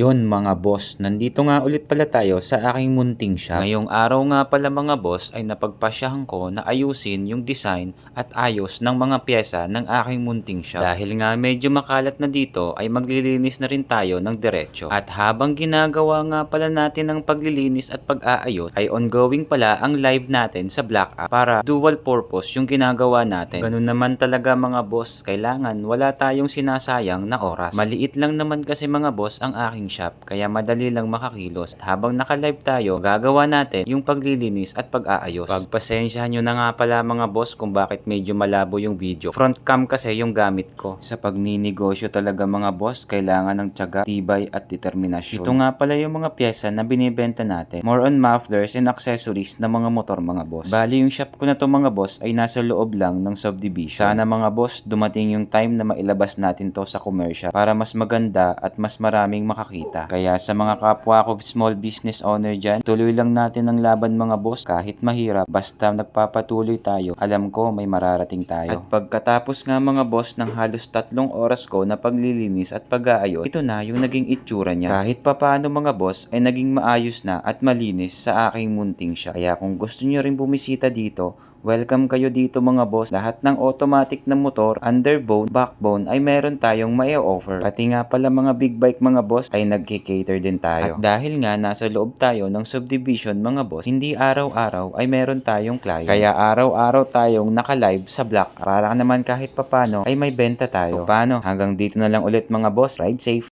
Yun mga boss, nandito nga ulit pala tayo sa aking munting shop. Ngayong araw nga pala mga boss ay napagpasyahan ko na ayusin yung design at ayos ng mga pyesa ng aking munting shop. Dahil nga medyo makalat na dito ay maglilinis na rin tayo ng diretso. At habang ginagawa nga pala natin ang paglilinis at pag-aayos ay ongoing pala ang live natin sa Black App para dual purpose yung ginagawa natin. Ganun naman talaga mga boss, kailangan wala tayong sinasayang na oras. Maliit lang naman kasi mga boss ang aking shop, kaya madali lang makakilos. At habang naka-live tayo, gagawa natin yung paglilinis at pag-aayos. Pagpasensyahan nyo na nga pala mga boss kung bakit medyo malabo yung video. Front cam kasi yung gamit ko. Sa pagninegosyo talaga mga boss, kailangan ng tiyaga, tibay at determinasyon. Ito nga pala yung mga pyesa na binibenta natin. More on mufflers and accessories na mga motor mga boss. Bali yung shop ko na to mga boss ay nasa loob lang ng subdivision. Sana mga boss, dumating yung time na mailabas natin to sa commercial para mas maganda at mas maraming makakita. Kaya sa mga kapwa ko small business owner dyan, tuloy lang natin ang laban mga boss kahit mahirap. Basta nagpapatuloy tayo, alam ko may mararating tayo. At pagkatapos nga mga boss ng halos 3 oras ko na paglilinis at pag-aayos, ito na yung naging itsura niya. Kahit papaano mga boss ay naging maayos na at malinis sa aking munting shop. Kaya kung gusto nyo rin bumisita dito, welcome kayo dito mga boss. Lahat ng automatic na motor, underbone, backbone ay meron tayong mai-offer. Pati nga pala mga big bike mga boss ay nagki-cater din tayo. At dahil nga nasa loob tayo ng subdivision mga boss, hindi araw-araw ay meron tayong client. Kaya araw-araw tayong naka-live sa Black App para naman kahit papano ay may benta tayo. Paano? Hanggang dito na lang ulit mga boss. Ride safe!